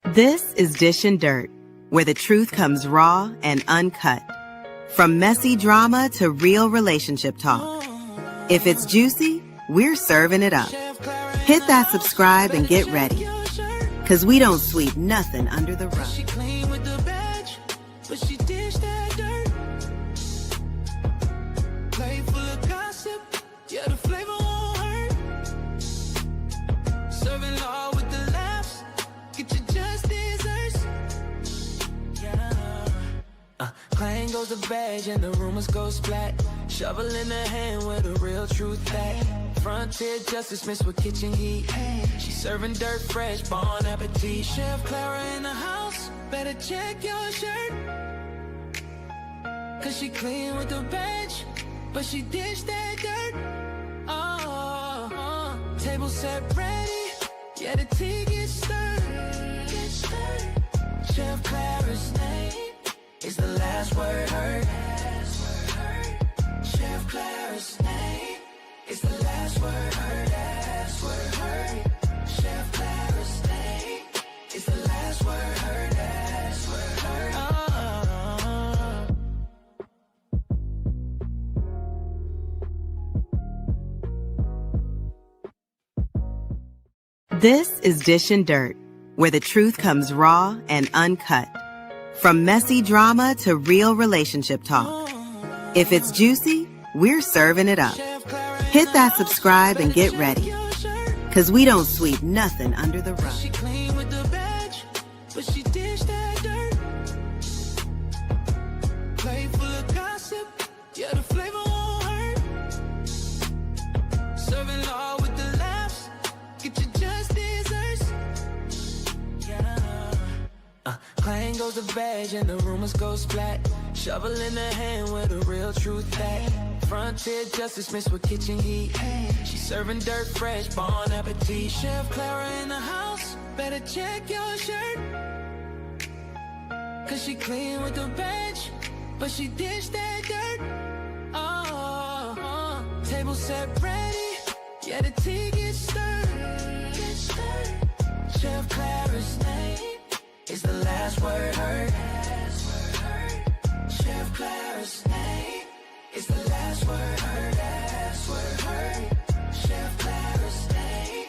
This is Dish and Dirt, where the truth comes raw and uncut. From messy drama to real relationship talk. If it's juicy, we're serving it up. Hit that subscribe and get ready. Cause we don't sweep nothing under the rug. She clean with the badge, but she dish that dirt. Plate full of gossip, yeah, the flavor won't hurt. Serving law with the laughs, get you just desserts. Yeah. Clang goes the badge and the rumors go splat. Shovel in the hand where the real truth at. Frontier justice mixed with kitchen heat. She's serving dirt fresh, bon appetit. Chef Clara in the house, better check your shirt. Cause she clean with the bench, but she dish that dirt. Table set ready, yeah, the tea gets stirred. Chef Clara's name is the last word heard. Chef Clara's name is the last word heard. Last word heard. Chef Clara's name is the last word heard. Last word heard. This is Dish and Dirt, where the truth comes raw and uncut. From messy drama to real relationship talk. If it's juicy, we're serving it up. Hit that subscribe and get ready. Cause we don't sweep nothing under the rug. She clean with the badge, but she dish that dirt. Plate full of gossip, yeah, the flavor won't hurt. Serving law with the laughs, get you just desserts. Yeah. Clang goes the badge and the rumors go splat. Shovel in the hand where the real truth at. Frontier justice mixed with kitchen heat. She's serving dirt fresh, bon appetit. Chef Clara in the house, better check your shirt. Cause she clean with the bench, but she dish that dirt. Table set ready, yeah, the tea gets stirred. Chef Clara's name is the last word heard. Chef Clara's name is the last word heard. Last word heard. Chef Clara's name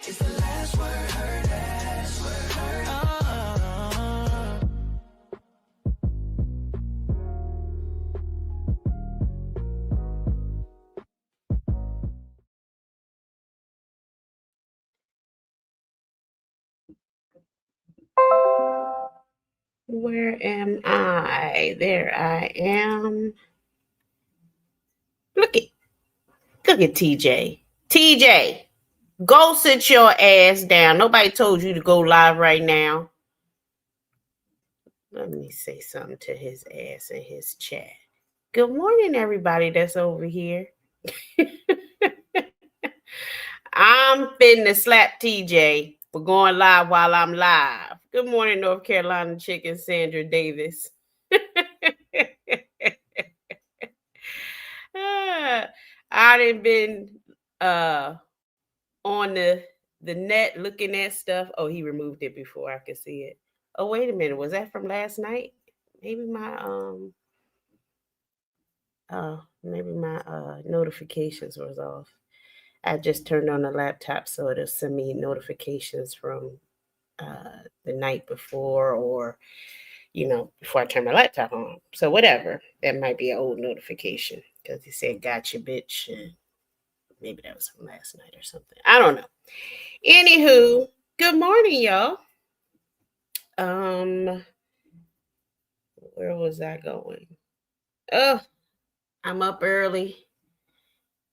is the last word heard. Last word heard. Where am I? There I am. Look at TJ. TJ, go sit your ass down. Nobody told you to go live right now. Let me say something to his ass in his chat. Good morning, everybody that's over here. I'm finna slap TJ for going live while I'm live. Good morning, North Carolina chicken, Sandra Davis. I done been on the net looking at stuff. Oh, he removed it before I could see it. Oh, wait a minute. Was that from last night? Maybe my notifications was off. I just turned on the laptop so it'll send me notifications from the night before, or before I turn my laptop on. So whatever. That might be an old notification because he said gotcha, bitch. And maybe that was from last night or something. I don't know. Anywho, good morning, y'all. Where was I going? Oh, I'm up early.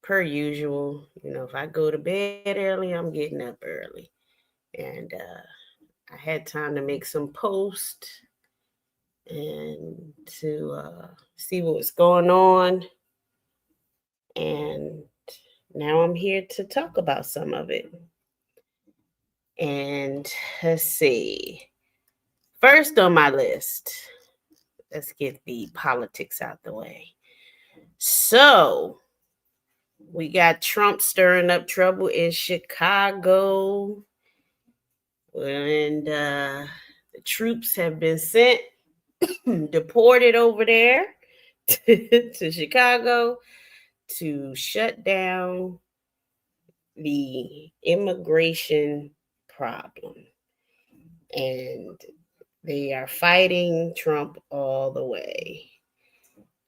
Per usual. If I go to bed early, I'm getting up early. And I had time to make some posts and to see what was going on. And now I'm here to talk about some of it. And let's see. First on my list, let's get the politics out the way. So we got Trump stirring up trouble in Chicago. And troops have been sent, deported over there to Chicago to shut down the immigration problem. And they are fighting Trump all the way.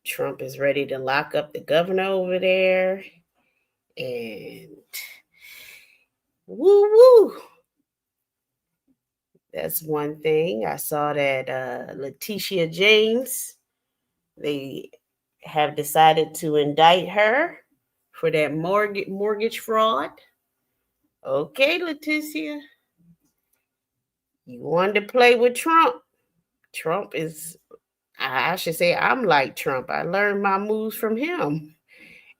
Trump is ready to lock up the governor over there. And woo woo. That's one thing. I saw that Letitia James, they have decided to indict her for that mortgage fraud. Okay, Letitia, you wanted to play with Trump. Trump is, I should say, I'm like Trump. I learned my moves from him.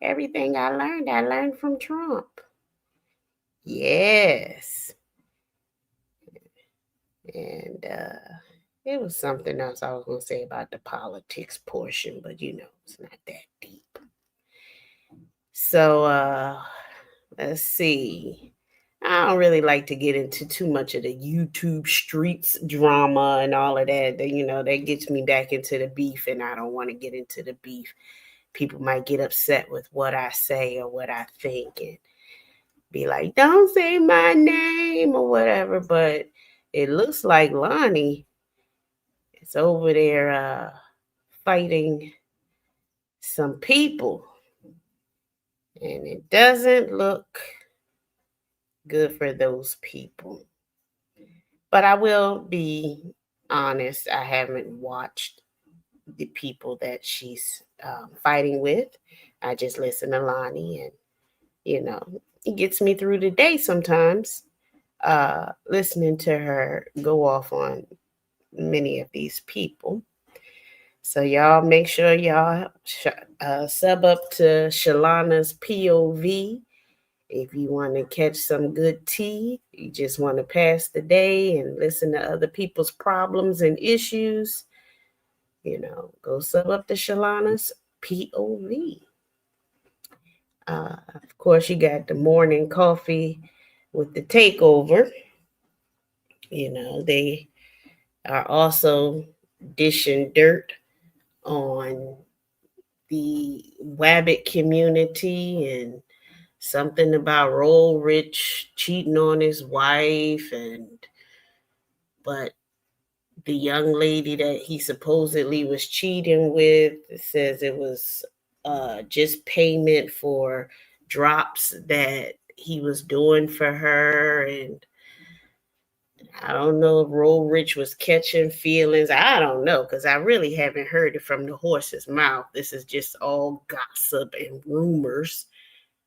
Everything I learned from Trump. Yes. And it was something else I was going to say about the politics portion, but it's not that deep. So let's see. I don't really like to get into too much of the YouTube streets drama and all of that. That gets me back into the beef, and I don't want to get into the beef. People might get upset with what I say or what I think and be like, don't say my name or whatever. But it looks like Lonnie is over there fighting some people. And it doesn't look good for those people. But I will be honest, I haven't watched the people that she's fighting with. I just listen to Lonnie, and it gets me through the day sometimes, listening to her go off on many of these people. So y'all make sure y'all sub up to Shalana's POV. If you want to catch some good tea, you just want to pass the day and listen to other people's problems and issues, go sub up to Shalana's POV. Of course, you got the morning coffee with the takeover. They are also dishing dirt on the Wabbit community and something about Roll Rich cheating on his wife, but the young lady that he supposedly was cheating with says it was just payment for drops that he was doing for her. And I don't know if Roll Rich was catching feelings. I don't know, because I really haven't heard it from the horse's mouth. This is just all gossip and rumors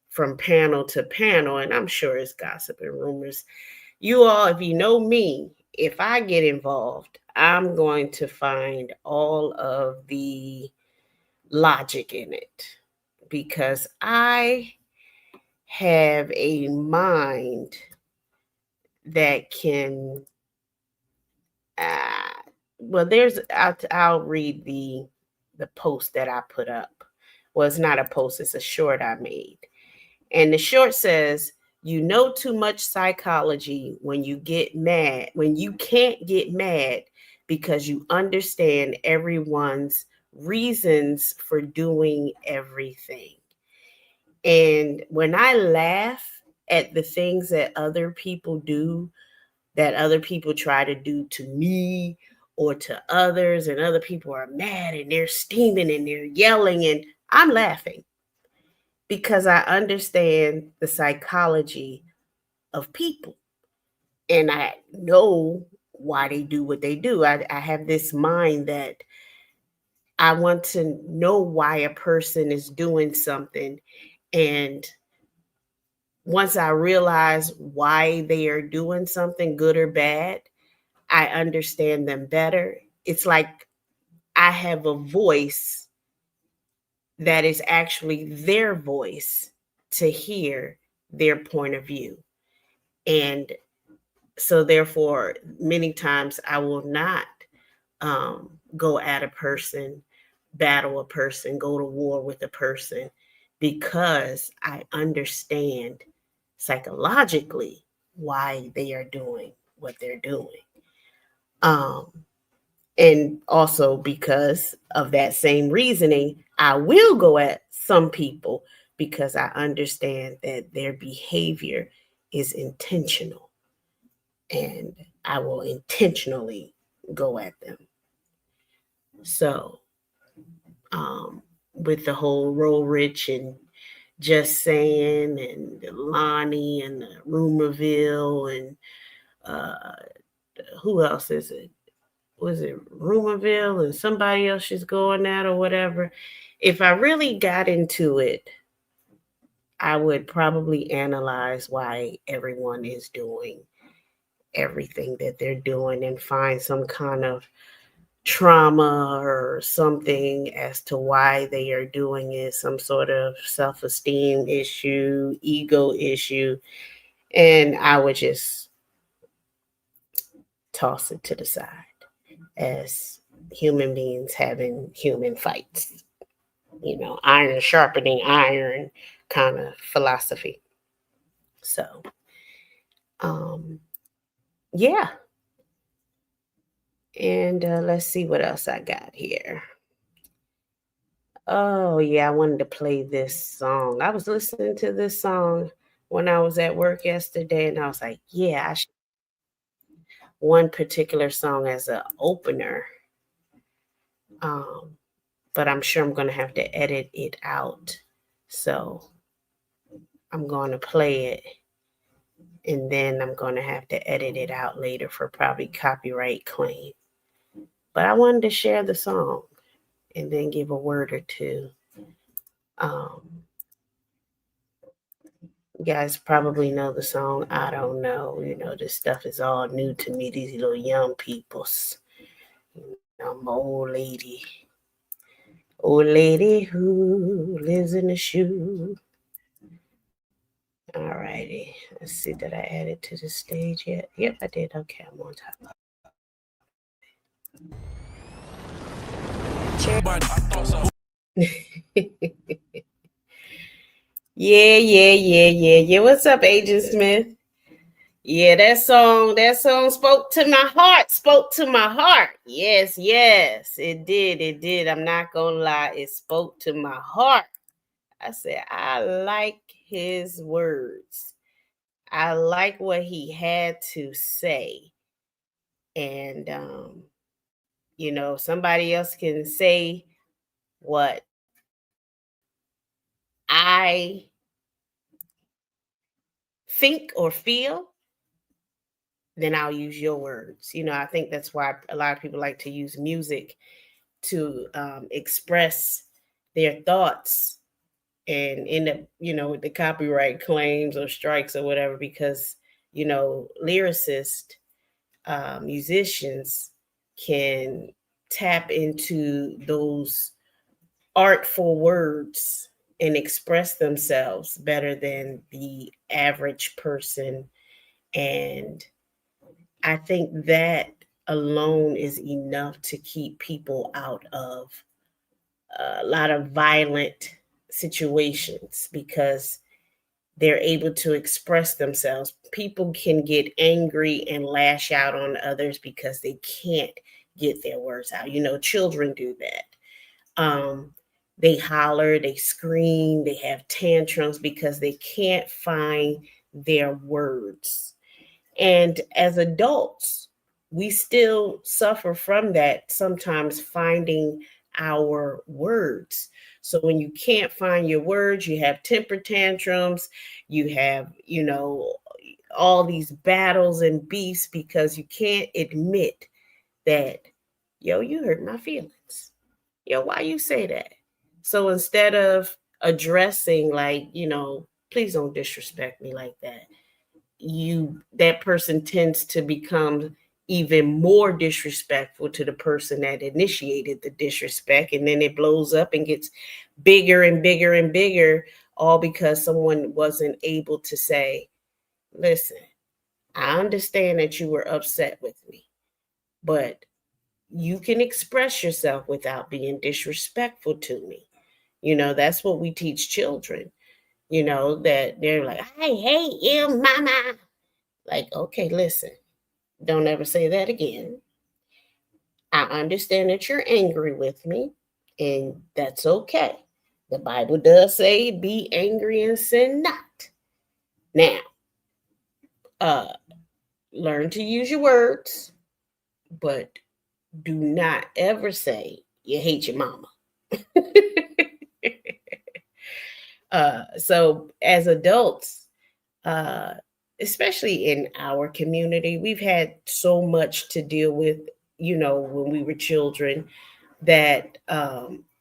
from panel to panel, and I'm sure it's gossip and rumors. You all, if you know me, if I get involved, I'm going to find all of the logic in it, because I have a mind that can I'll read the post that I put up. Well, it's not a post, it's a short I made. And the short says, you know too much psychology when you get mad, when you can't get mad because you understand everyone's reasons for doing everything. And when I laugh at the things that other people do, that other people try to do to me or to others, and other people are mad and they're steaming and they're yelling, and I'm laughing because I understand the psychology of people and I know why they do what they do. I have this mind that I want to know why a person is doing something. And once I realize why they are doing something, good or bad, I understand them better. It's like I have a voice that is actually their voice to hear their point of view. And so therefore, many times I will not go at a person, battle a person, go to war with a person, because I understand psychologically why they are doing what they're doing. And also because of that same reasoning, I will go at some people because I understand that their behavior is intentional and I will intentionally go at them. So, with the whole Roll Rich and Just Saying and Lonnie and Rumorville and uh, who else is it? Was it Rumorville and somebody else she's going at or whatever? If I really got into it, I would probably analyze why everyone is doing everything that they're doing and find some kind of trauma or something as to why they are doing it, some sort of self-esteem issue, ego issue, and I would just toss it to the side as human beings having human fights. Iron sharpening iron kind of philosophy. So, um, yeah. And let's see what else I got here. Oh, yeah, I wanted to play this song. I was listening to this song when I was at work yesterday, and I was like, yeah, I should one particular song as an opener. Um, but I'm sure I'm going to have to edit it out. So I'm going to play it and then I'm going to have to edit it out later for probably copyright claim. But I wanted to share the song and then give a word or two. Um, you guys probably know the song. I don't know. This stuff is all new to me. These little young peoples. I'm an old lady who lives in a shoe. All righty. Let's see. Did I add it to the stage yet? Yep, I did. Okay, I'm on top. Yeah. What's up, Agent Smith? Yeah, that song spoke to my heart. Yes, it did. I'm not gonna lie, it spoke to my heart. I said, I like his words. I like what he had to say. And somebody else can say what I think or feel, then I'll use your words. I think that's why a lot of people like to use music to express their thoughts and end up, with the copyright claims or strikes or whatever, because, lyricists, musicians can tap into those artful words and express themselves better than the average person. And I think that alone is enough to keep people out of a lot of violent situations because they're able to express themselves. People can get angry and lash out on others because they can't get their words out. Children do that. They holler, they scream, they have tantrums because they can't find their words. And as adults, we still suffer from that, sometimes finding our words. So when you can't find your words, you have temper tantrums, you have, all these battles and beefs because you can't admit that, you hurt my feelings. Why you say that? So instead of addressing, like, please don't disrespect me like that, that person tends to become even more disrespectful to the person that initiated the disrespect, and then it blows up and gets bigger and bigger and bigger, all because someone wasn't able to say, listen, I understand that you were upset with me, but you can express yourself without being disrespectful to me. That's what we teach children, that they're like, I hate you, mama. Like, okay, listen, don't ever say that again. I understand that you're angry with me, and that's okay. The Bible does say, be angry and sin not. Now, uh, learn to use your words, but do not ever say you hate your mama. So, as adults, uh, especially in our community, we've had so much to deal with, when we were children that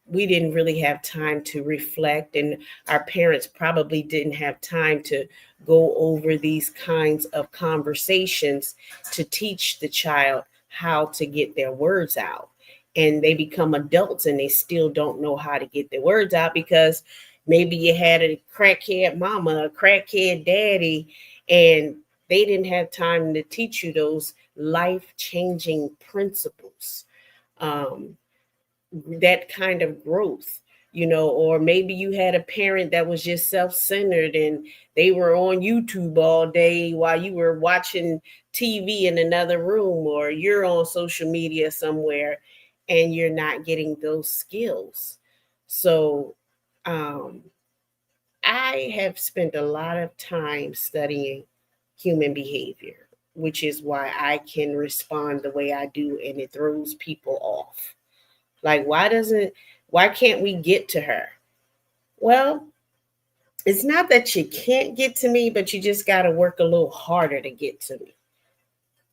we didn't really have time to reflect, and our parents probably didn't have time to go over these kinds of conversations to teach the child how to get their words out. And they become adults and they still don't know how to get their words out because maybe you had a crackhead mama, a crackhead daddy, and they didn't have time to teach you those life-changing principles. Um, that kind of growth, or maybe you had a parent that was just self-centered and they were on YouTube all day while you were watching TV in another room, or you're on social media somewhere and you're not getting those skills. So um, I have spent a lot of time studying human behavior, which is why I can respond the way I do, and it throws people off. Like, why can't we get to her? Well, it's not that you can't get to me, but you just got to work a little harder to get to me.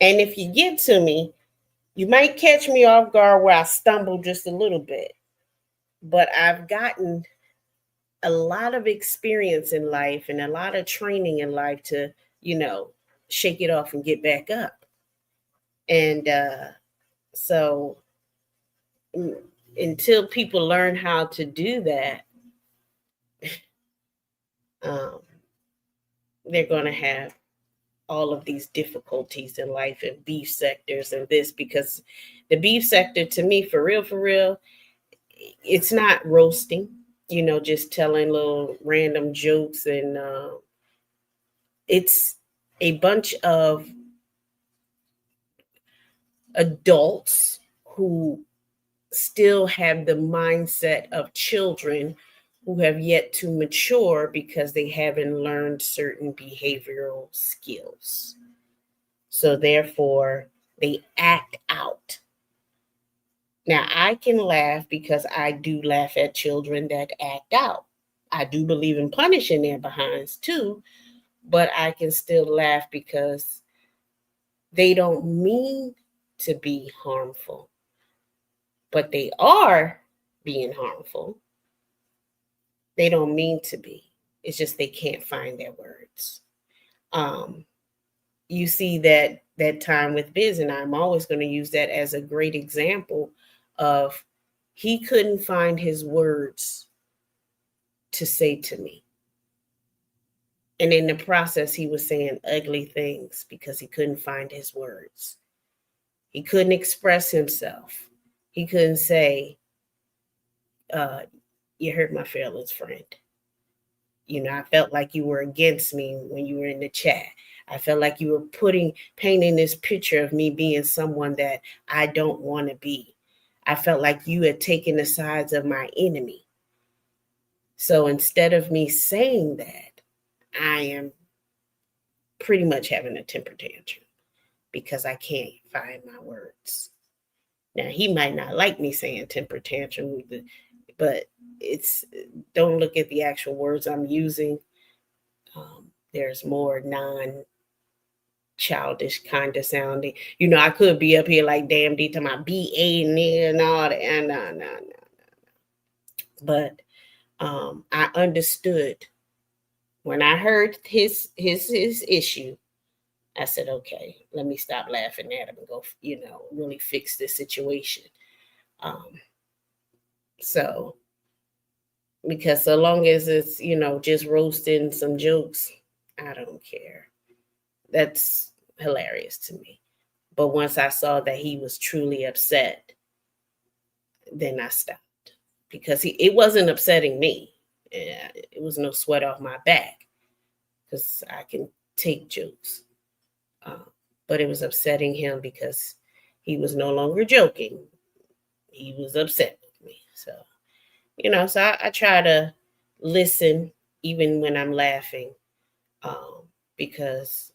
And if you get to me, you might catch me off guard where I stumble just a little bit. But I've gotten a lot of experience in life and a lot of training in life to, shake it off and get back up. And so until people learn how to do that, um, they're going to have all of these difficulties in life and beef sectors and this, because the beef sector, to me, for real, it's not roasting, just telling little random jokes, and it's a bunch of adults who still have the mindset of children who have yet to mature because they haven't learned certain behavioral skills. So therefore, they act out. Now, I can laugh because I do laugh at children that act out. I do believe in punishing their behinds too, but I can still laugh because they don't mean to be harmful, but they are being harmful. They don't mean to be. It's just they can't find their words. Um, you see that time with Biz, and I'm always going to use that as a great example of, he couldn't find his words to say to me. And in the process, he was saying ugly things because he couldn't find his words. He couldn't express himself. He couldn't say, you hurt my feelings, friend. I felt like you were against me when you were in the chat. I felt like you were painting this picture of me being someone that I don't want to be. I felt like you had taken the sides of my enemy. So instead of me saying that, I am pretty much having a temper tantrum because I can't find my words. Now, he might not like me saying temper tantrum, but don't look at the actual words I'm using. There's more childish kind of sounding. I could be up here like damn D to my BA and all that. And no. But I understood when I heard his issue. I said, okay, let me stop laughing at him and go, really fix this situation. So because so long as it's, just roasting some jokes, I don't care. That's hilarious to me. But once I saw that he was truly upset, then I stopped, because it wasn't upsetting me. It was no sweat off my back because I can take jokes. But it was upsetting him because he was no longer joking. He was upset with me. So, so I try to listen even when I'm laughing, because,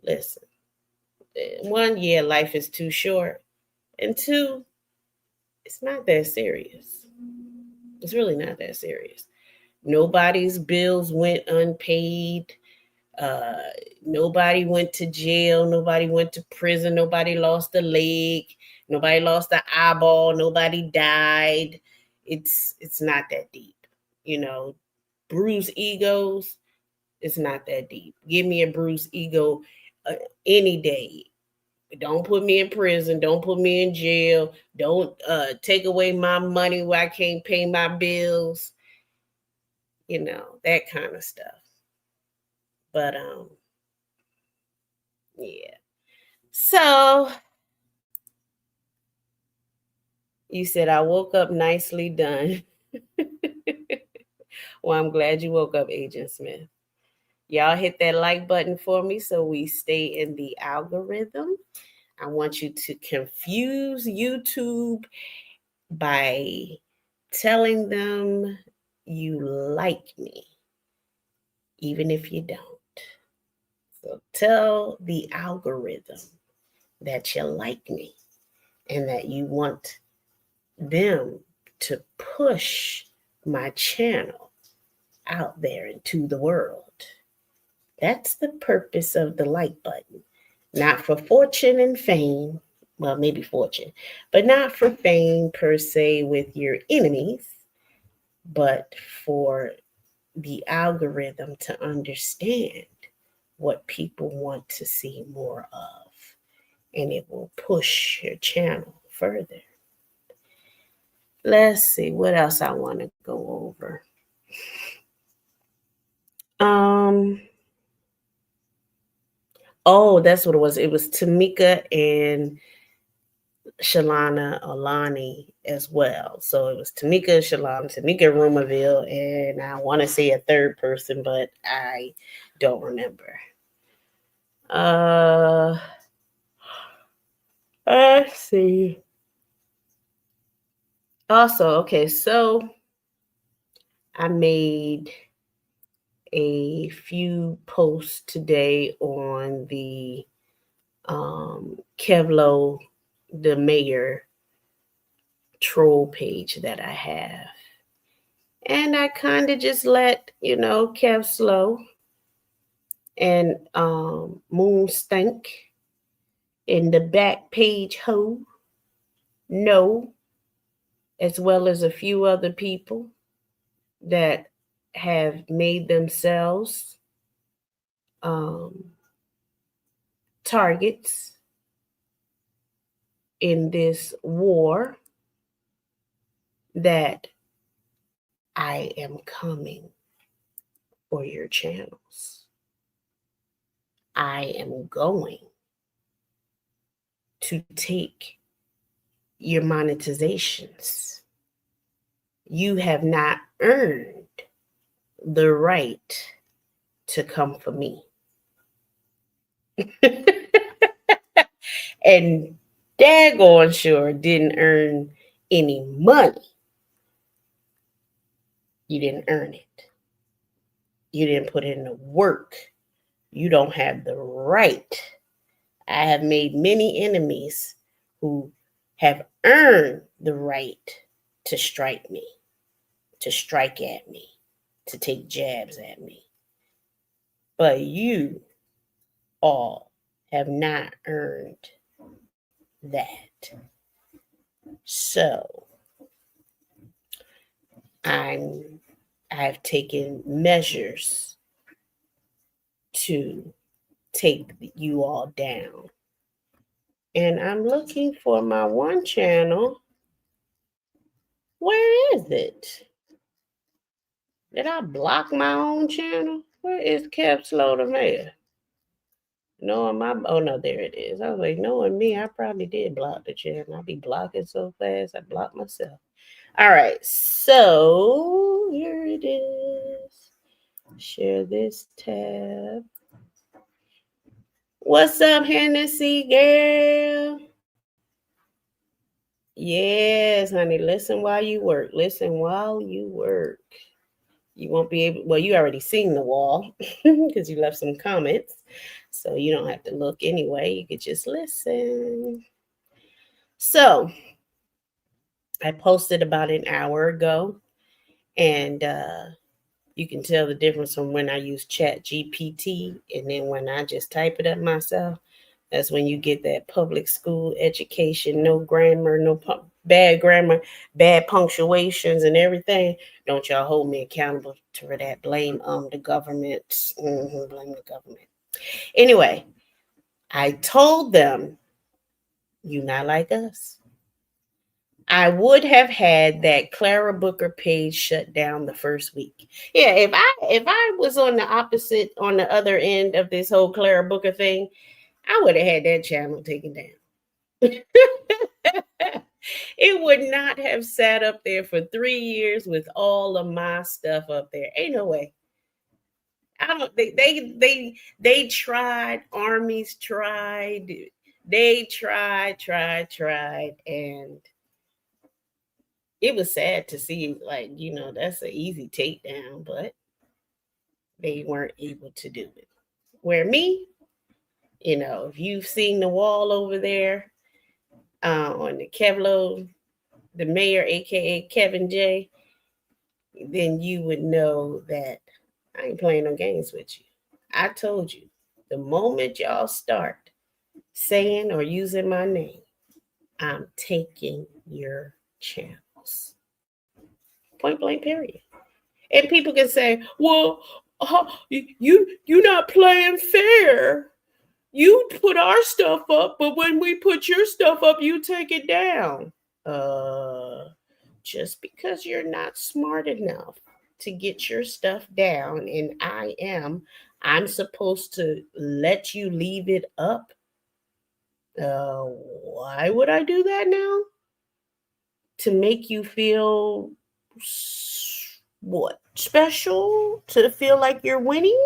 listen, one, yeah, life is too short. And two, it's not that serious. It's really not that serious. Nobody's bills went unpaid. Uh, Nobody went to jail. Nobody went to prison. Nobody lost a leg. Nobody lost an eyeball. Nobody died. It's not that deep. You know, bruised egos, it's not that deep. Give me a bruised ego any day. Don't put me in prison. Don't put me in jail. Don't take away my money where I can't pay my bills. That kind of stuff. But yeah. So you said I woke up nicely done. Well, I'm glad you woke up, Agent Smith. Y'all hit that like button for me so we stay in the algorithm. I want you to confuse YouTube by telling them you like me, even if you don't. So tell the algorithm that you like me and that you want them to push my channel out there into the world. That's the purpose of the like button. Not for fortune and fame, well, maybe fortune, but not for fame per se with your enemies, but for the algorithm to understand what people want to see more of, and it will push your channel further. Let's see what else I want to go over. Oh, that's what it was. It was Tamika and Shalana Alani as well. So it was Tamika, Shalana, Tamika Rumorville, and I want to say a third person, but I don't remember. Let's see. Also, okay, so I made a few posts today on the Kevlo, the mayor troll page that I have. And I kind of just let, Kev Slow and Moon Stank in the back page ho know, as well as a few other people that have made themselves targets in this war, that I am coming for your channels. I am going to take your monetizations. You have not earned the right to come for me. And daggone sure didn't earn any money. You didn't earn it. You didn't put in the work. You don't have the right. I have made many enemies who have earned the right to strike me, to strike at me, to take jabs at me. But you all have not earned that. So I've taken measures to take you all down. And I'm looking for my one channel. Where is it? Did I block my own channel? Where is Kev Slow the Mayor? Oh no, there it is. I was like, knowing me, I probably did block the channel. I be blocking so fast, I block myself. All right, so here it is. Share this tab. What's up, Hennessy girl? Yes, honey. Listen while you work. Listen while you work. You won't be able, well, you already seen the wall because you left some comments. So you don't have to look anyway. You could just listen. So I posted about an hour ago, and you can tell the difference from when I use Chat GPT and then when I just type it up myself. That's when you get that public school education, no grammar, bad grammar, bad punctuations, and everything. Don't y'all hold me accountable for that. Blame the government. Blame the government. Anyway, I told them, you not like us. I would have had that Clara Booker page shut down the first week. Yeah, if I was on the other end of this whole Clara Booker thing, I would have had that channel taken down. It would not have sat up there for 3 years with all of my stuff up there. Ain't no way. I don't. They tried. Armies tried. They tried, and it was sad to see. Like, that's an easy takedown, but they weren't able to do it. Where me, if you've seen the wall over there on the Kevlo, the mayor, aka Kevin J, then you would know that I ain't playing no games with you. I told you, the moment y'all start saying or using my name, I'm taking your channels. Point blank, period. And people can say, well, you not playing fair. You put our stuff up, but when we put your stuff up, you take it down. Just because you're not smart enough to get your stuff down, and I'm supposed to let you leave it up. Why would I do that now? To make you feel what? Special? To feel like you're winning?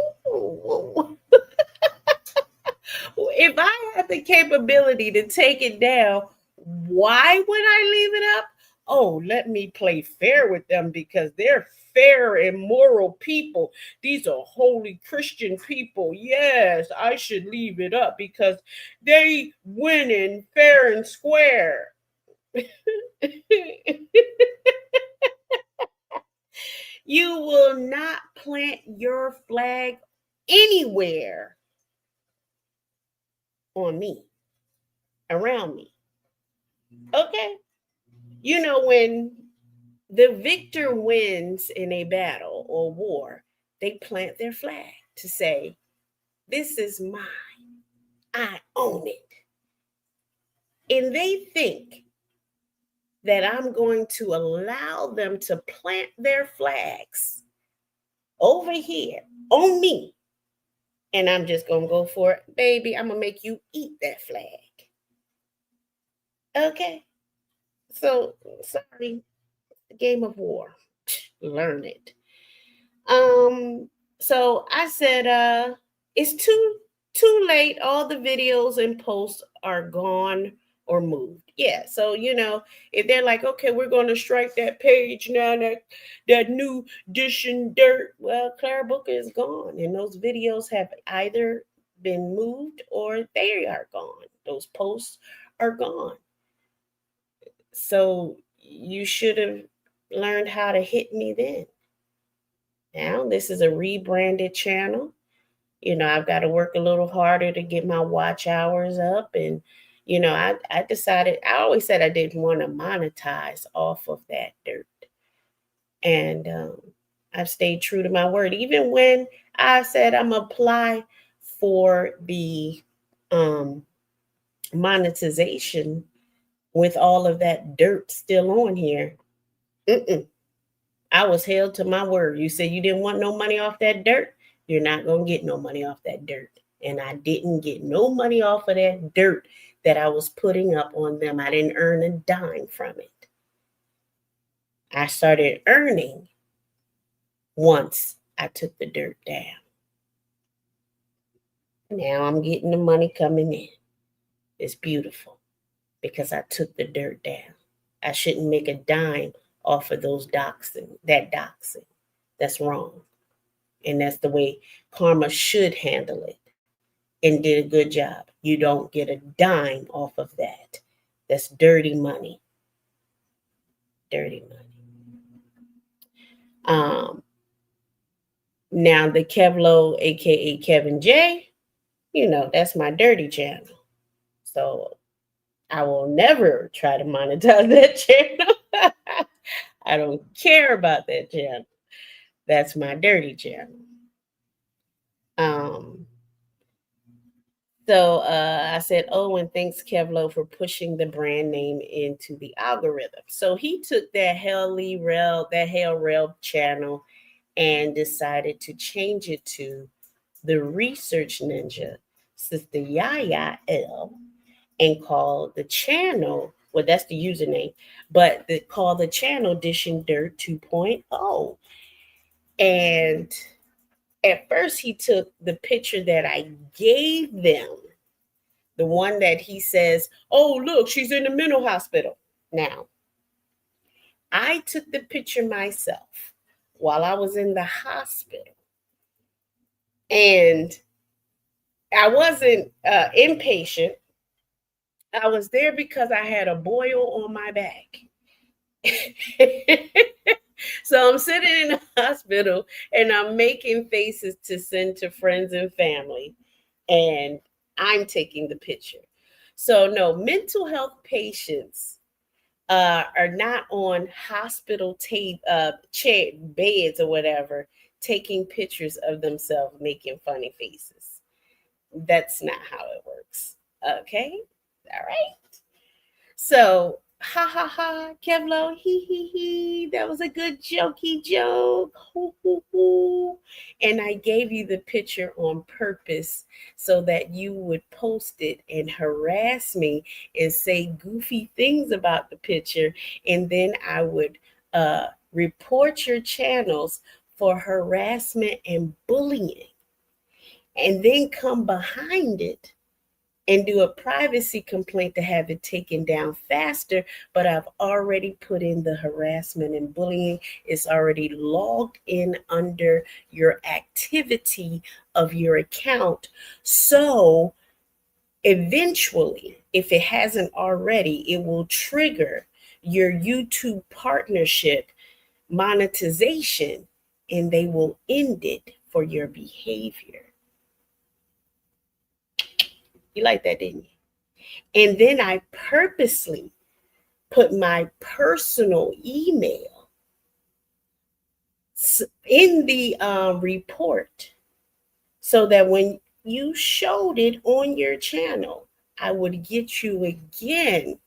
If I have the capability to take it down, why would I leave it up? Oh, let me play fair with them because they're fair and moral people. These are holy Christian people. Yes, I should leave it up because they winning fair and square. You will not plant your flag anywhere on me, around me. Okay? When the victor wins in a battle or war, they plant their flag to say, this is mine. I own it. And they think that I'm going to allow them to plant their flags over here on me. And I'm just going to go for it. Baby, I'm going to make you eat that flag. Okay? So, sorry. Game of war. Learn it. So I said, it's too late. All the videos and posts are gone or moved. Yeah. So, if they're like, okay, we're going to strike that page now, that new dish and dirt. Well, Clara Booker is gone. And those videos have either been moved or they are gone. Those posts are gone. So you should have learned how to hit me then. Now, this is a rebranded channel. I've got to work a little harder to get my watch hours up. And, I decided, I always said I didn't want to monetize off of that dirt. And I've stayed true to my word. Even when I said I'm going to apply for the monetization with all of that dirt still on here, I was held to my word. You said you didn't want no money off that dirt. You're not going to get no money off that dirt. And I didn't get no money off of that dirt that I was putting up on them. I didn't earn a dime from it. I started earning once I took the dirt down. Now I'm getting the money coming in. It's beautiful because I took the dirt down. I shouldn't make a dime off of that doxing. That's wrong. And that's the way karma should handle it and did a good job. You don't get a dime off of that. That's dirty money. Dirty money. Um, Now the Kevlo, aka Kevin J, that's my dirty channel. So I will never try to monetize that channel. I don't care about that channel. That's my dirty channel. Um, I said, oh, and thanks Kevlo for pushing the brand name into the algorithm. So he took that Hell Rel channel and decided to change it to the Research Ninja, Sister Yaya L, and call the channel, well, that's the username, but call the channel Dishing Dirt 2.0. And at first, he took the picture that I gave them, the one that he says, oh, look, she's in the mental hospital. Now, I took the picture myself while I was in the hospital. And I wasn't inpatient. I was there because I had a boil on my back. So I'm sitting in the hospital and I'm making faces to send to friends and family, and I'm taking the picture. So no, mental health patients are not on hospital chair beds or whatever, taking pictures of themselves making funny faces. That's not how it works. Okay, all right. So, ha ha ha, Kevlo, he, that was a good jokey joke. Hoo, hoo, hoo. And I gave you the picture on purpose so that you would post it and harass me and say goofy things about the picture. And then I would report your channels for harassment and bullying. And then come behind it and do a privacy complaint to have it taken down faster. But I've already put in the harassment and bullying. It's already logged in under your activity of your account. So eventually, if it hasn't already, it will trigger your YouTube partnership monetization and they will end it for your behavior. You like that, didn't you? And then I purposely put my personal email in the report so that when you showed it on your channel, I would get you again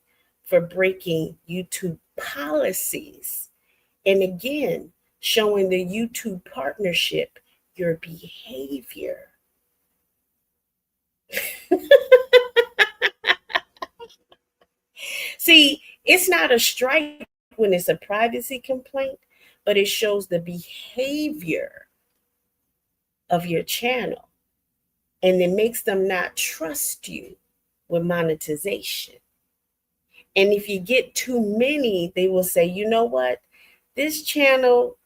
for breaking YouTube policies. And again, showing the YouTube partnership your behavior. See, it's not a strike when it's a privacy complaint, but it shows the behavior of your channel and it makes them not trust you with monetization. And if you get too many, they will say, you know what? This channel,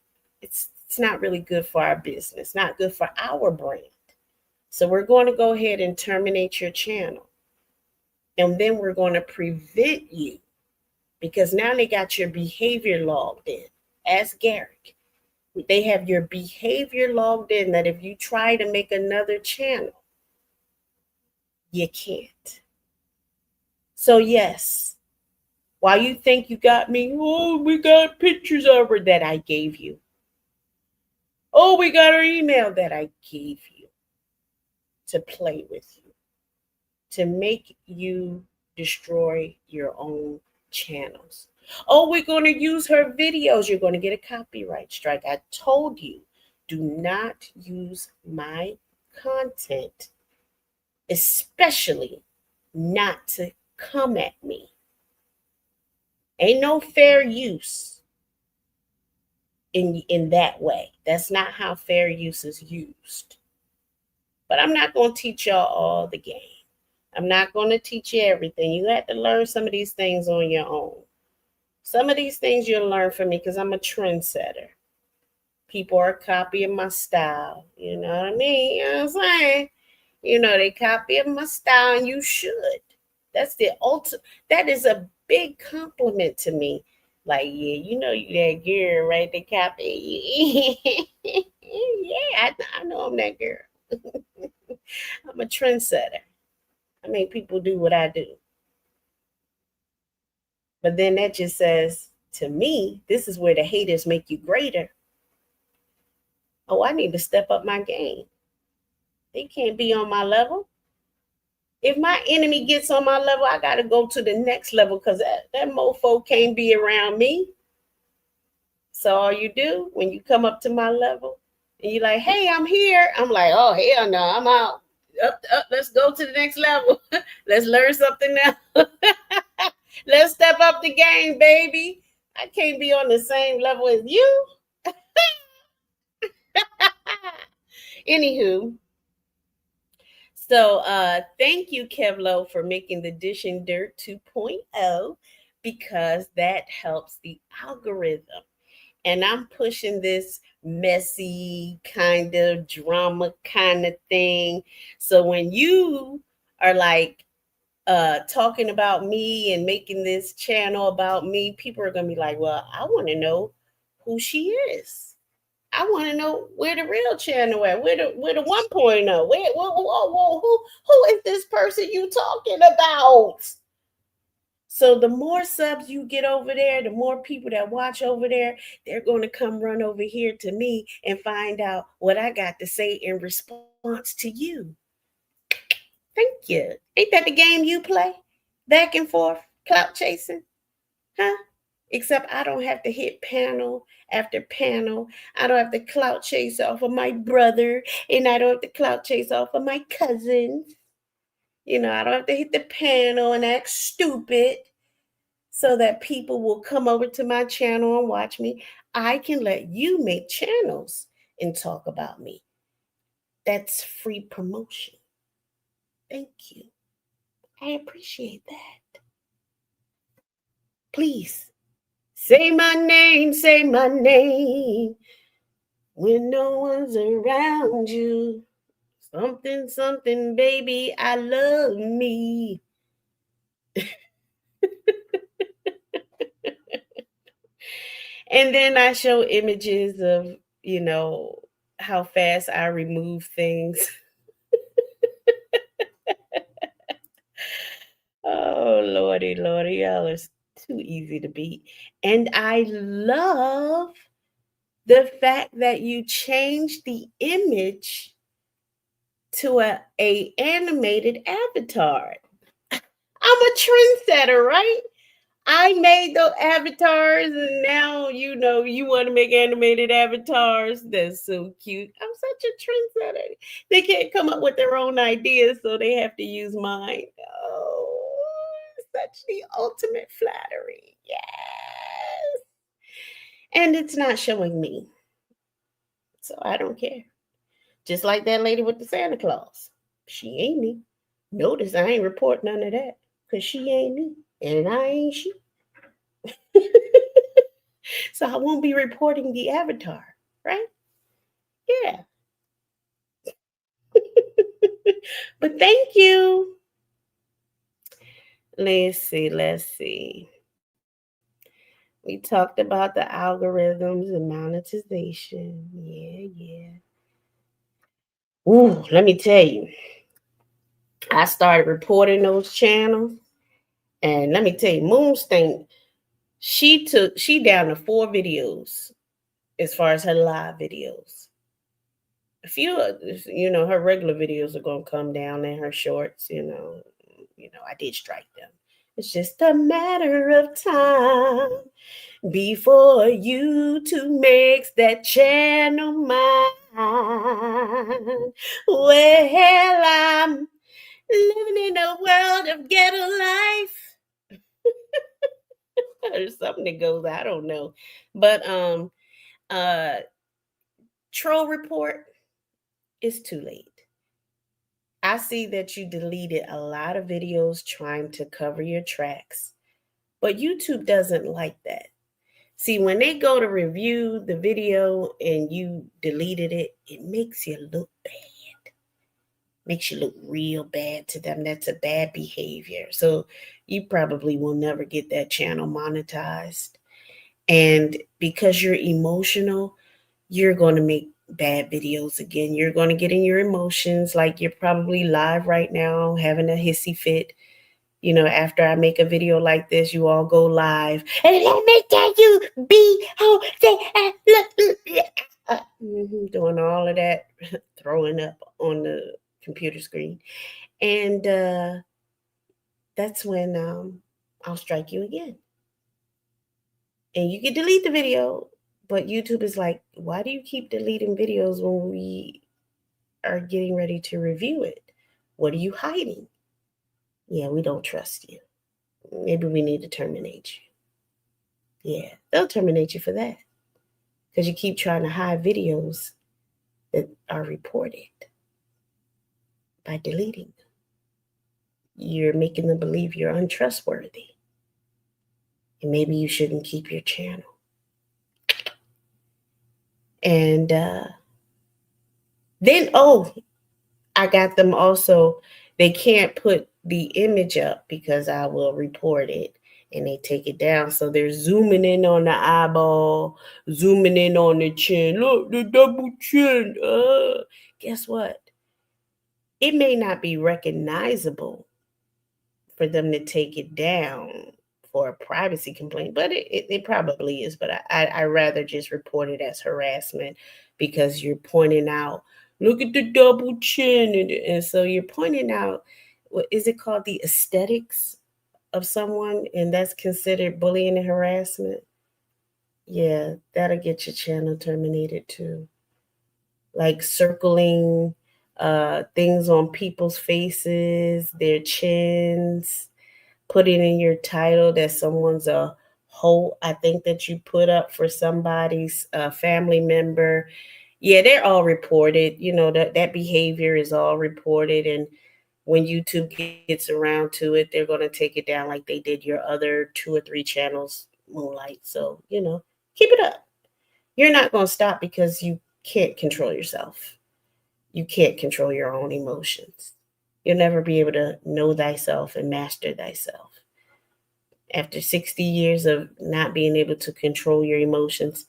it's not really good for our business, not good for our brand. So we're going to go ahead and terminate your channel. And then we're going to prevent you because now they got your behavior logged in. Ask Garrick. They have your behavior logged in that if you try to make another channel, you can't. So yes, while you think you got me, oh, we got pictures of her that I gave you. Oh, we got her email that I gave you to play with you, to make you destroy your own channels. Oh, we're going to use her videos. You're going to get a copyright strike. I told you, do not use my content, especially not to come at me. Ain't no fair use in that way. That's not how fair use is used. But I'm not going to teach y'all all the game. I'm not going to teach you everything. You have to learn some of these things on your own. Some of these things you'll learn from me because I'm a trendsetter. People are copying my style. You know what I mean? You know what I'm saying? They copying my style, and you should. That's the ultimate. That is a big compliment to me. Like, yeah, you that girl, right? They copy. Yeah, I know I'm that girl. I'm a trendsetter. I make people do what I do. But then that just says to me, this is where the haters make you greater. Oh, I need to step up my game. They can't be on my level. If my enemy gets on my level, I got to go to the next level because that mofo can't be around me. So all you do when you come up to my level and you're like, hey, I'm here. I'm like, oh, hell no, I'm out. Up, let's go to the next level. Let's learn something now. Let's step up the game, baby. I can't be on the same level as you. Anywho, so thank you, Kevlo, for making the Dishing Dirt 2.0 because that helps the algorithm. And I'm pushing this messy kind of drama kind of thing. So when you are like talking about me and making this channel about me, people are gonna be like, well, I want to know who she is. I want to know where the real channel at, where the 1.0, who is this person you talking about? So the more subs you get over there, the more people that watch over there, they're going to come run over here to me and find out what I got to say in response to you. Thank you. Ain't that the game you play? Back and forth, clout chasing, huh? Except I don't have to hit panel after panel. I don't have to clout chase off of my brother, and I don't have to clout chase off of my cousins. I don't have to hit the panel and act stupid so that people will come over to my channel and watch me. I can let you make channels and talk about me. That's free promotion. Thank you. I appreciate that. Please say my name, say my name when no one's around you. Something, something, baby, I love me. And then I show images of, how fast I remove things. Oh, Lordy, Lordy, y'all are too easy to beat. And I love the fact that you changed the image to a animated avatar. I'm a trendsetter, right? I made those avatars, and now you want to make animated avatars. That's so cute. I'm such a trendsetter. They can't come up with their own ideas, so they have to use mine. Oh, such the ultimate flattery. Yes. And it's not showing me, so I don't care. Just like that lady with the Santa Claus. She ain't me. Notice I ain't report none of that because she ain't me, and I ain't she. So I won't be reporting the avatar, right? Yeah. But thank you. Let's see. We talked about the algorithms and monetization. Yeah. Ooh, let me tell you. I started reporting those channels. And let me tell you, Moonstink, she down to 4 videos as far as her live videos. A few, her regular videos are gonna come down and her shorts, I did strike them. It's just a matter of time before YouTube makes that channel mine. Well, I'm living in a world of ghetto life. There's something that goes, I don't know. But uh troll report is too late. I see that you deleted a lot of videos trying to cover your tracks But YouTube doesn't like that. See, when they go to review the video and you deleted it, it makes you look bad. Makes you look real bad to them. That's a bad behavior. So you probably will never get that channel monetized. And because you're emotional, you're going to make bad videos again. You're going to get in your emotions, like you're probably live right now having a hissy fit. You know, after I make a video like this, you all go live. And let me tell you, doing all of that, throwing up on the computer screen. And that's when I'll strike you again. And you can delete the video, but YouTube is like, why do you keep deleting videos when we are getting ready to review it? What are you hiding? Yeah, we don't trust you. Maybe we need to terminate you. Yeah, they'll terminate you for that because you keep trying to hide videos that are reported by deleting them. You're making them believe you're untrustworthy. And maybe you shouldn't keep your channel. And then, I got them also. They can't put the image up because I will report it and they take it down. So they're zooming in on the eyeball, zooming in on the chin. Look, the double chin. Guess what? It may not be recognizable for them to take it down for a privacy complaint, but it probably is. But I rather just report it as harassment because you're pointing out, look at the double chin. And so you're pointing out, what is it called? The aesthetics of someone. And that's considered bullying and harassment. Yeah, that'll get your channel terminated too. Like circling things on people's faces, their chins, putting in your title that someone's a hoe. I think that you put up for somebody's family member. Yeah, they're all reported. You know, that behavior is all reported. And when YouTube gets around to it, they're going to take it down like they did your other 2 or 3 channels, Moonlight. So, keep it up. You're not going to stop because you can't control yourself. You can't control your own emotions. You'll never be able to know thyself and master thyself. After 60 years of not being able to control your emotions,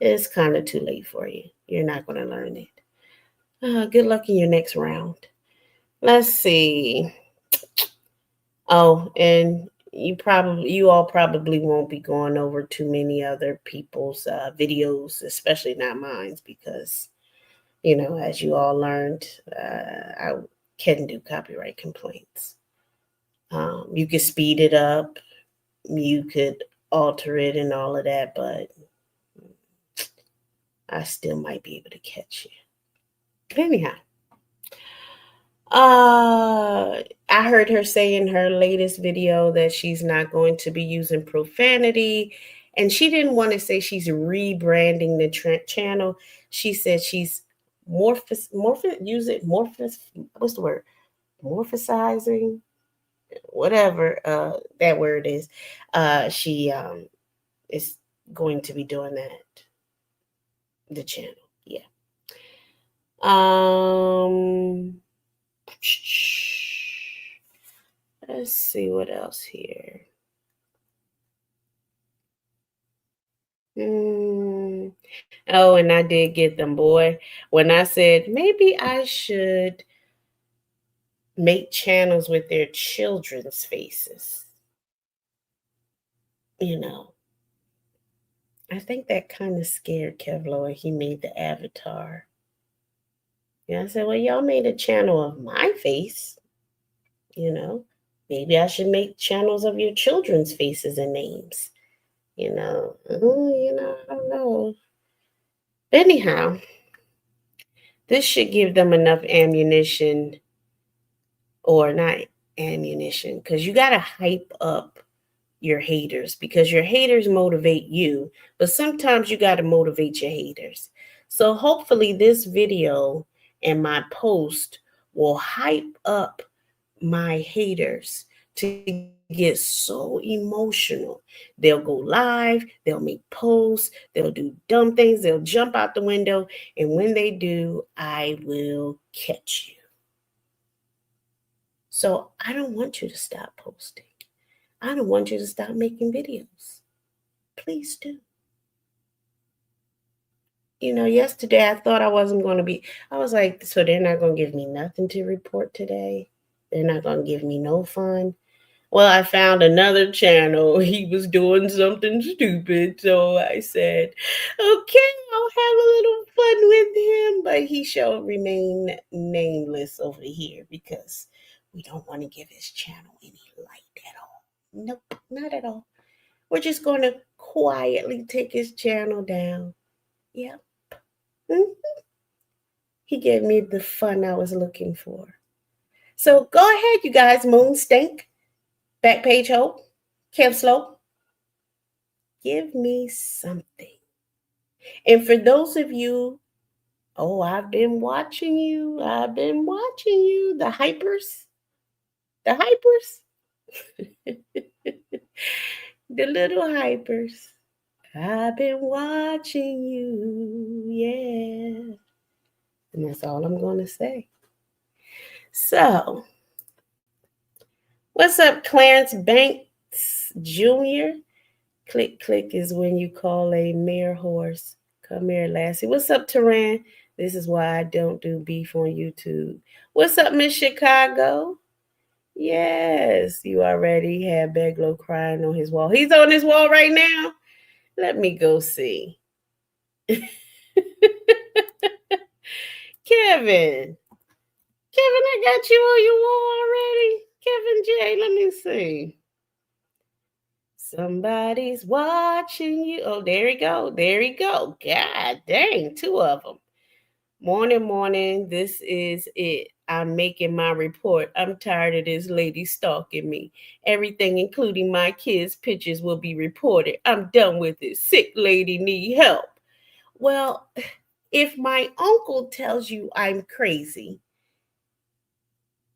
it's kind of too late for you. You're not going to learn it. Good luck in your next round. Let's see. Oh, and you all probably won't be going over too many other people's videos, especially not mine, because as you all learned, I can do copyright complaints. You could speed it up, you could alter it and all of that, but I still might be able to catch you. Anyhow, I heard her say in her latest video that she's not going to be using profanity, and she didn't want to say she's rebranding the channel. She said she's what's the word? Morphosizing, whatever that word is. She is going to be doing that. The channel, yeah. Let's see what else here. Oh, and I did get them, boy. When I said maybe I should make channels with their children's faces, I think that kind of scared Kevlo, and he made the avatar. Yeah, I said, well, y'all made a channel of my face, maybe I should make channels of your children's faces and names, I don't know. Anyhow, this should give them enough ammunition, or not ammunition, because you got to hype up your haters, because your haters motivate you, but sometimes you got to motivate your haters. So hopefully this video and my post will hype up my haters to get get so emotional. They'll go live, they'll make posts, they'll do dumb things, they'll jump out the window. And when they do, I will catch you. So I don't want you to stop posting. I don't want you to stop making videos. Please do. Yesterday I thought I wasn't going to be, I was like, so they're not going to give me nothing to report today? They're not going to give me no fun? Well, I found another channel. He was doing something stupid. So I said, okay, I'll have a little fun with him. But he shall remain nameless over here because we don't want to give his channel any light at all. Nope, not at all. We're just going to quietly take his channel down. Yep. Mm-hmm. He gave me the fun I was looking for. So go ahead, you guys. Moon Stink, Backpage Hope, Kev Slope. Give me something. And for those of you, I've been watching you. I've been watching you. The hypers. The hypers. The little hypers. I've been watching you. Yeah. And that's all I'm going to say. So, what's up, Clarence Banks Jr.? Click, click is when you call a mare horse. Come here, Lassie. What's up, Teran? This is why I don't do beef on YouTube. What's up, Miss Chicago? Yes, you already had Beglow crying on his wall. He's on his wall right now. Let me go see. Kevin, I got you on your wall already. Kevin J, let me see. Somebody's watching you. Oh, there he go. There he go. God dang, two of them. Morning. This is it. I'm making my report. I'm tired of this lady stalking me. Everything, including my kids' pictures, will be reported. I'm done with it. Sick lady need help. Well, if my uncle tells you I'm crazy,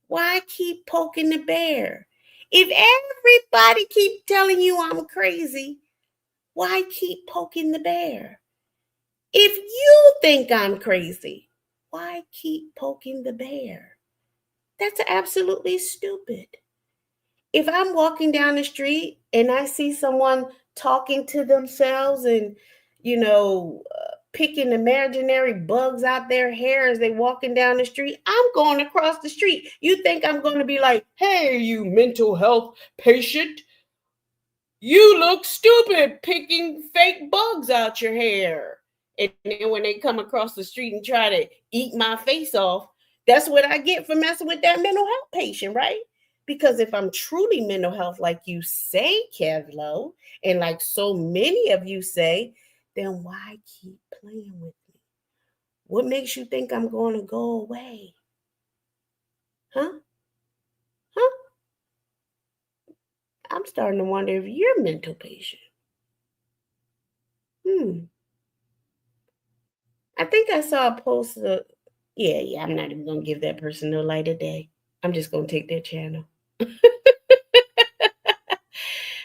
why keep poking the bear? If everybody keep telling you I'm crazy, why keep poking the bear? If you think I'm crazy, why keep poking the bear? That's absolutely stupid. If I'm walking down the street and I see someone talking to themselves and, picking imaginary bugs out their hair as they walking down the street, I'm going across the street. You think I'm going to be like, hey, you mental health patient, you look stupid picking fake bugs out your hair. And then when they come across the street and try to eat my face off, that's what I get for messing with that mental health patient, right? Because if I'm truly mental health, like you say, Kevlo, and like so many of you say, then why keep playing with me? What makes you think I'm going to go away? Huh? I'm starting to wonder if you're a mental patient. I think I saw a post of, yeah, I'm not even going to give that person no light of day. I'm just going to take their channel.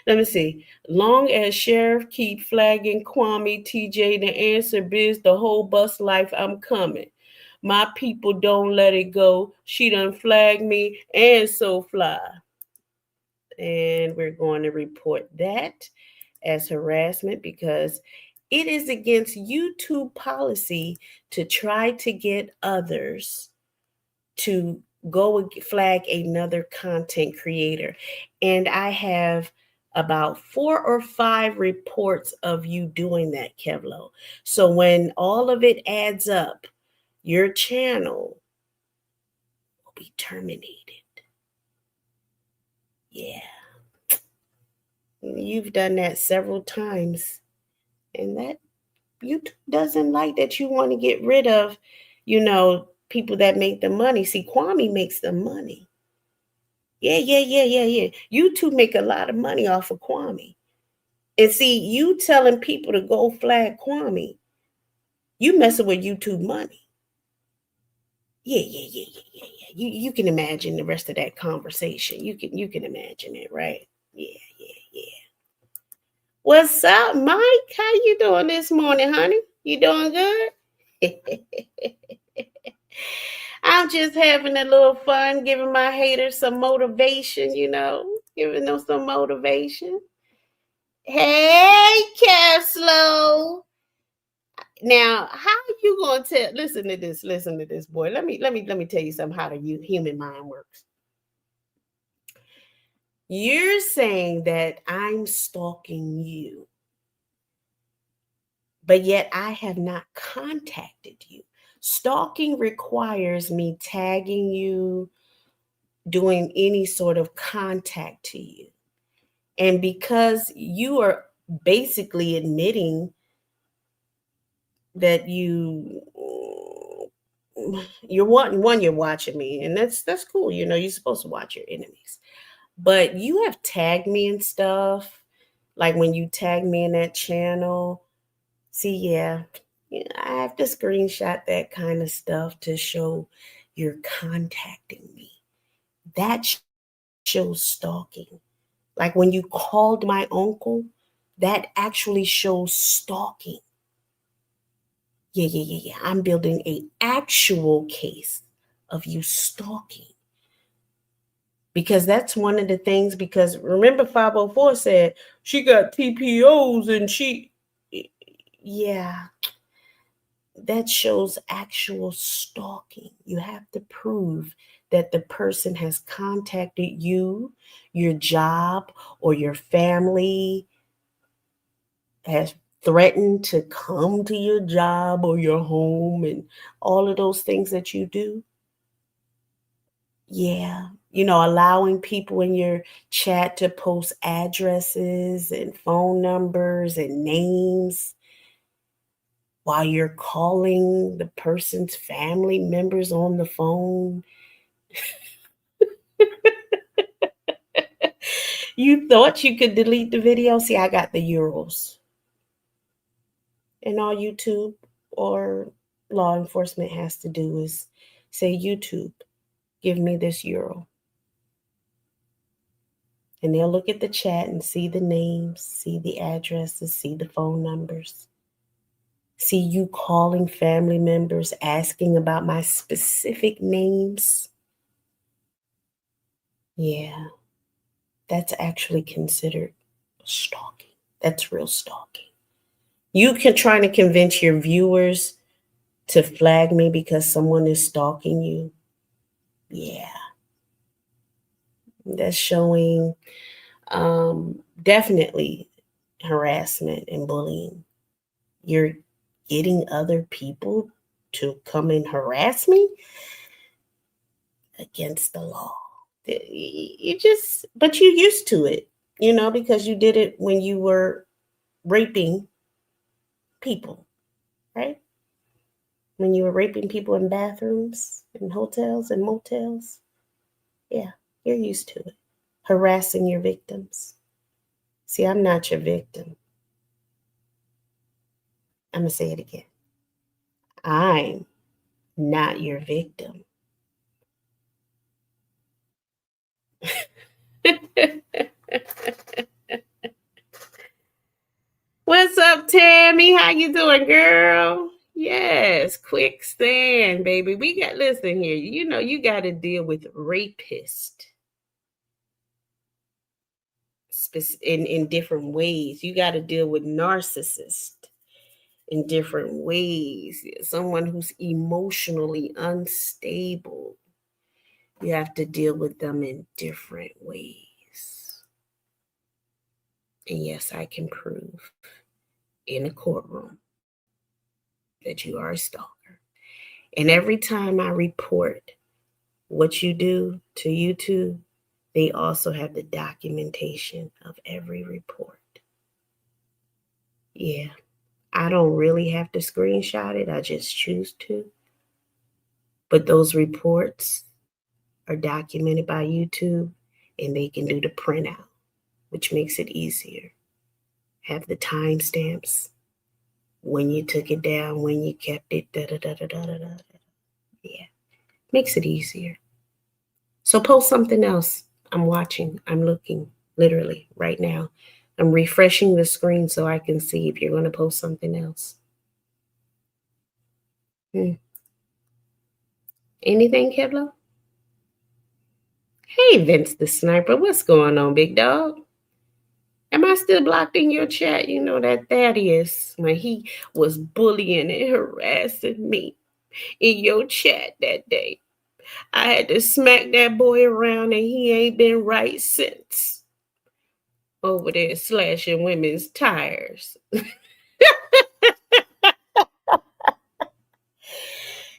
Let me see. Long as Sheriff keep flagging Kwame, TJ, the answer biz, the whole bus life, I'm coming. My people don't let it go. She done flagged me and so fly. And we're going to report that as harassment because it is against YouTube policy to try to get others to go flag another content creator. And I have about 4 or 5 reports of you doing that, Kevlo. So when all of it adds up, your channel will be terminated. Yeah. You've done that several times. And that YouTube doesn't like that you want to get rid of, people that make the money. See, Kwame makes the money. Yeah. YouTube make a lot of money off of Kwame. And see, you telling people to go flag Kwame, you messing with YouTube money. Yeah. You can imagine the rest of that conversation. You can imagine it, right? Yeah. What's up, Mike? How you doing this morning, honey? You doing good? I'm just having a little fun, giving my haters some motivation, giving them some motivation. Hey, Caslow. Now, how are you gonna tell? Listen to this, boy. Let me tell you something. How the human mind works. You're saying that I'm stalking you, but yet I have not contacted you. Stalking requires me tagging you, doing any sort of contact to you. And because you are basically admitting that you're you're watching me, and that's cool. You're supposed to watch your enemies. But you have tagged me and stuff. Like when you tag me in that channel. See, yeah, I have to screenshot that kind of stuff to show you're contacting me. That shows stalking. Like when you called my uncle, that actually shows stalking. Yeah. I'm building an actual case of you stalking. Because that's one of the things, because remember 504 said she got TPOs and yeah, that shows actual stalking. You have to prove that the person has contacted you, your job, or your family, has threatened to come to your job or your home and all of those things that you do. Yeah. Allowing people in your chat to post addresses and phone numbers and names while you're calling the person's family members on the phone. You thought you could delete the video? See, I got the URLs. And all YouTube or law enforcement has to do is say, YouTube, give me this URL. And they'll look at the chat and see the names, see the addresses, see the phone numbers. See you calling family members, asking about my specific names. Yeah, that's actually considered stalking. That's real stalking. You can try to convince your viewers to flag me because someone is stalking you. Yeah, that's showing definitely harassment and bullying. You're getting other people to come and harass me against the law. But you're used to it, because you did it when you were raping people, right? When you were raping people in bathrooms, in hotels and motels. Yeah, you're used to it. Harassing your victims. See, I'm not your victim. I'm going to say it again. I'm not your victim. What's up, Tammy? How you doing, girl? Yes, quicksand, baby. Listen here. You got to deal with rapists in different ways. You got to deal with narcissists in different ways. Someone who's emotionally unstable. You have to deal with them in different ways. And yes, I can prove in a courtroom that you are a stalker. And every time I report what you do to YouTube, they also have the documentation of every report. Yeah, I don't really have to screenshot it. I just choose to. But those reports are documented by YouTube, and they can do the printout, which makes it easier. Have the timestamps, when you took it down, when you kept it, da-da-da-da-da-da-da. Yeah, makes it easier. So post something else. I'm watching. I'm looking. literally right now. I'm refreshing the screen so I can see if you're going to post something else. Hmm. Anything, Kevlo? Hey, Vince the Sniper, what's going on, big dog? Am I still blocked in your chat? You know that Thaddeus, when he was bullying and harassing me in your chat that day. I had to smack that boy around and he ain't been right since. Over there slashing women's tires.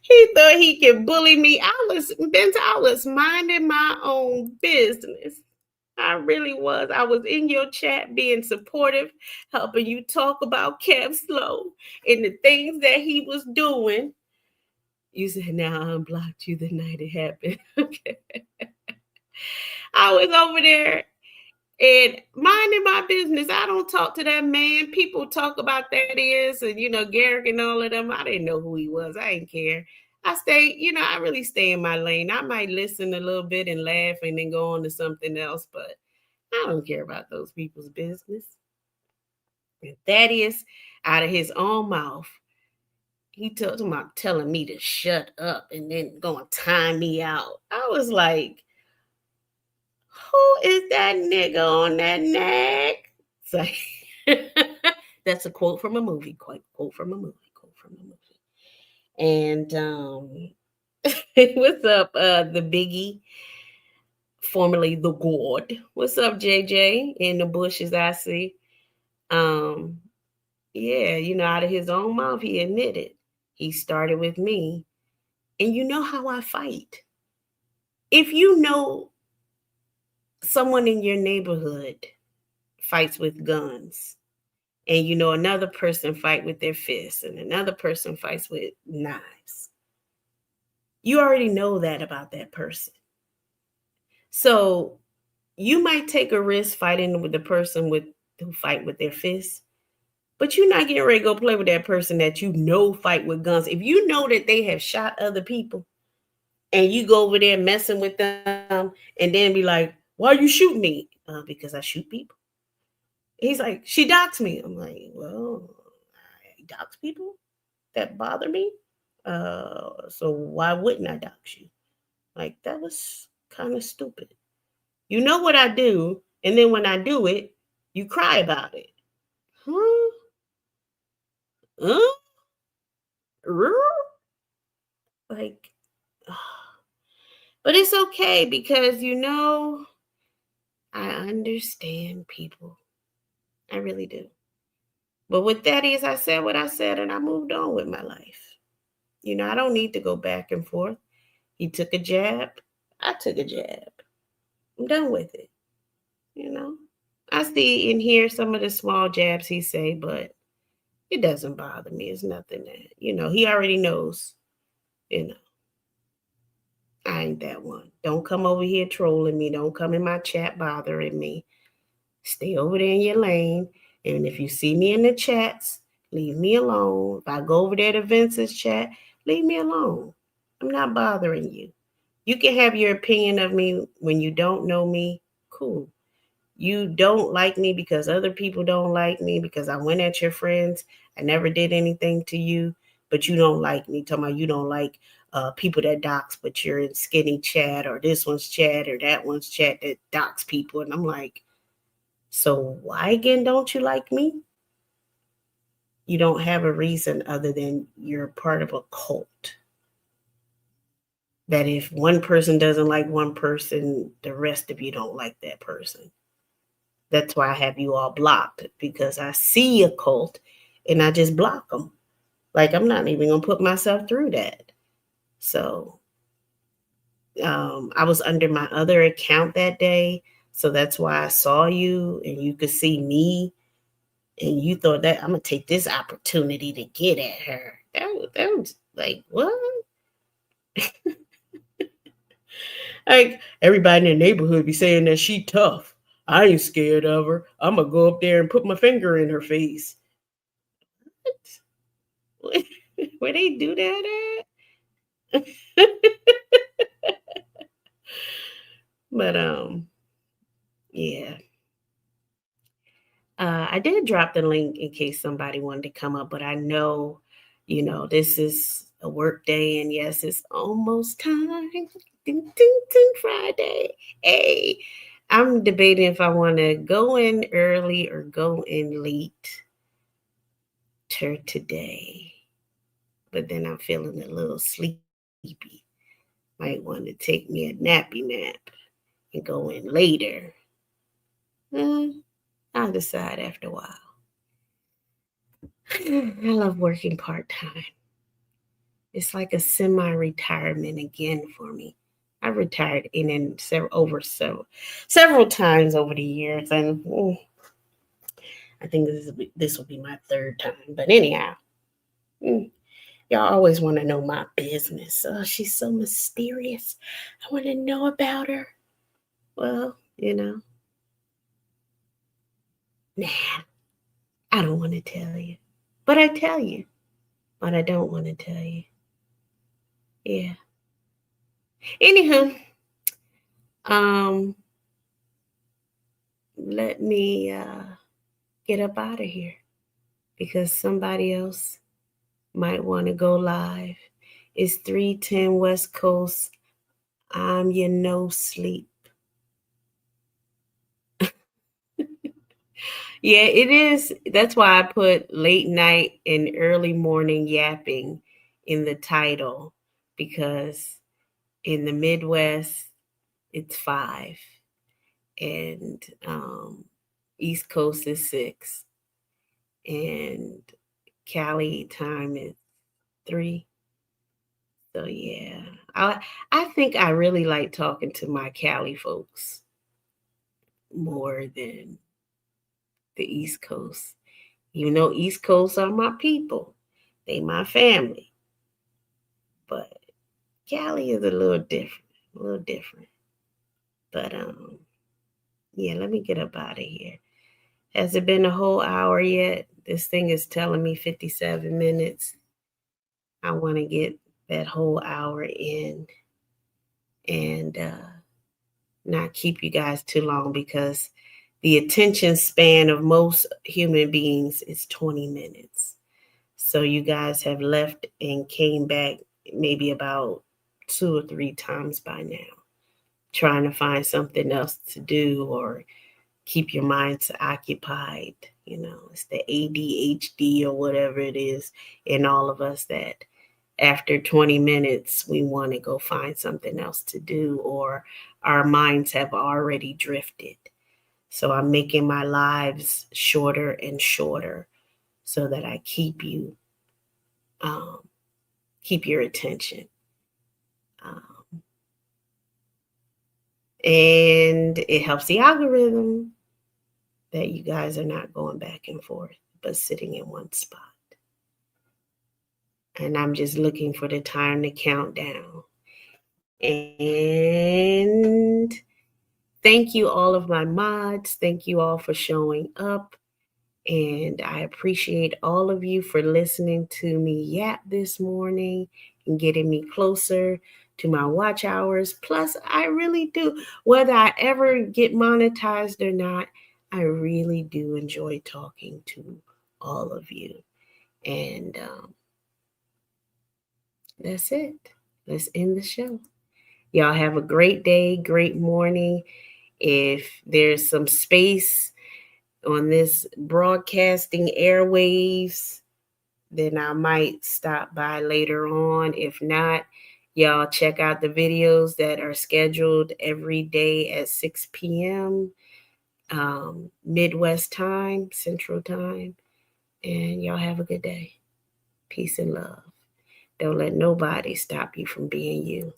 He thought he could bully me. I was minding my own business. I really was. I was in your chat being supportive, helping you talk about Kev Slow and the things that he was doing. You said, now I unblocked you the night it happened. Okay. I was over there and minding my business. I don't talk to that man. People talk about that is, and Garrick and all of them. I didn't know who he was. I didn't care. I really stay in my lane. I might listen a little bit and laugh and then go on to something else, but I don't care about those people's business. And Thaddeus, out of his own mouth, he told him about telling me to shut up and then going to time me out. I was like, who is that nigga on that neck? So, that's a quote from a movie. Quote from a movie. Quote from a movie. And what's up, the Biggie, formerly the God? What's up, JJ? In the bushes, I see. Um, yeah, out of his own mouth, he admitted he started with me. And you know how I fight. If you know someone in your neighborhood fights with guns, and another person fight with their fists, and another person fights with knives, you already know that about that person. So you might take a risk fighting with the person who fight with their fists, but you're not getting ready to go play with that person that fight with guns. If you know that they have shot other people, and you go over there messing with them, and then be like, "Why are you shooting me?" Because I shoot people. He's like, "She doxed me." I'm like, "Well, I dox people that bother me. So why wouldn't I dox you?" Like, that was kind of stupid. You know what I do, and then when I do it, you cry about it. Huh? Huh? Like, but it's okay because I understand people. I really do. But with that is, I said what I said and I moved on with my life. I don't need to go back and forth. He took a jab. I took a jab. I'm done with it. You know, I see and hear some of the small jabs he say, but it doesn't bother me. It's nothing that, he already knows, you know, I ain't that one. Don't come over here trolling me. Don't come in my chat bothering me. Stay over there in your lane. And if you see me in the chats, leave me alone. If I go over there to Vince's chat, leave me alone. I'm not bothering you. You can have your opinion of me when you don't know me. Cool. You don't like me because other people don't like me because I went at your friends. I never did anything to you, but you don't like me. Talking about you don't like people that dox, but you're in skinny chat or this one's chat or that one's chat that dox people. And I'm like, so why again don't you like me? You don't have a reason other than you're part of a cult. That if one person doesn't like one person, the rest of you don't like that person. That's why I have you all blocked, because I see a cult and I just block them. Like, I'm not even going to put myself through that. So I was under my other account that day. So that's why I saw you and you could see me. And you thought that I'm going to take this opportunity to get at her. That was like, what? Like, everybody in the neighborhood be saying that she tough. I ain't scared of her. I'm going to go up there and put my finger in her face. What? Where they do that at? But yeah. I did drop the link in case somebody wanted to come up, but I know, this is a work day, and yes, it's almost time. Ding, ding, ding, Friday. Hey, I'm debating if I want to go in early or go in late today. But then I'm feeling a little sleepy. Might want to take me a nappy nap and go in later. I'll decide after a while. I love working part-time. It's like a semi-retirement again for me. I retired several times over the years, and I think this will be my third time. But anyhow, y'all always want to know my business. Oh, she's so mysterious. I want to know about her. Well, nah, I don't want to tell you. But I tell you. But I don't want to tell you. Yeah. Anywho, let me get up out of here because somebody else might want to go live. It's 3:10 West Coast. I'm your no sleep. Yeah, it is. That's why I put late night and early morning yapping in the title, because in the Midwest, it's 5. And East Coast is 6. And Cali time is 3. So yeah, I think I really like talking to my Cali folks more than the East Coast. Even though East Coast are my people, they my family. But Cali is a little different. But yeah, let me get up out of here. Has it been a whole hour yet? This thing is telling me 57 minutes. I want to get that whole hour in and not keep you guys too long, because the attention span of most human beings is 20 minutes. So you guys have left and came back maybe about 2 or 3 times by now, trying to find something else to do or keep your minds occupied. It's the ADHD or whatever it is in all of us that after 20 minutes, we want to go find something else to do, or our minds have already drifted. So I'm making my lives shorter and shorter so that I keep your attention. And it helps the algorithm that you guys are not going back and forth, but sitting in one spot. And I'm just looking for the time to count down. And thank you, all of my mods. Thank you all for showing up. And I appreciate all of you for listening to me yap this morning and getting me closer to my watch hours. Plus, I really do, whether I ever get monetized or not, I really do enjoy talking to all of you. And that's it. Let's end the show. Y'all have a great day, great morning. If there's some space on this broadcasting airwaves, then I might stop by later on. If not, y'all check out the videos that are scheduled every day at 6 p.m. Midwest time, Central time. And y'all have a good day. Peace and love. Don't let nobody stop you from being you.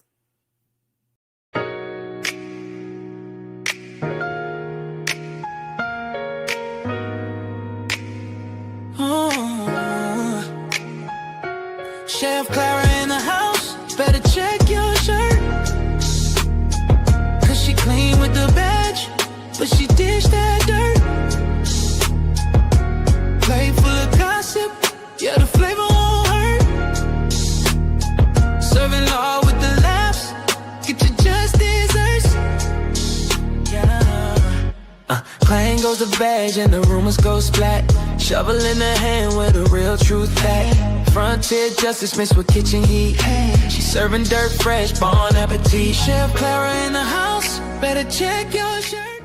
Chef Clara in the house, better check your shirt. Cause she clean with the badge, but she dished that dirt. Plate full of gossip, yeah, the flavor won't hurt. Serving law with the laughs, get your just desserts. Yeah, clang goes the badge and the rumors go splat. Shovel in the hand with a real truth fact. Frontier justice mixed with kitchen heat. She's serving dirt fresh, bon appetit. Chef Clara in the house, better check your shirt.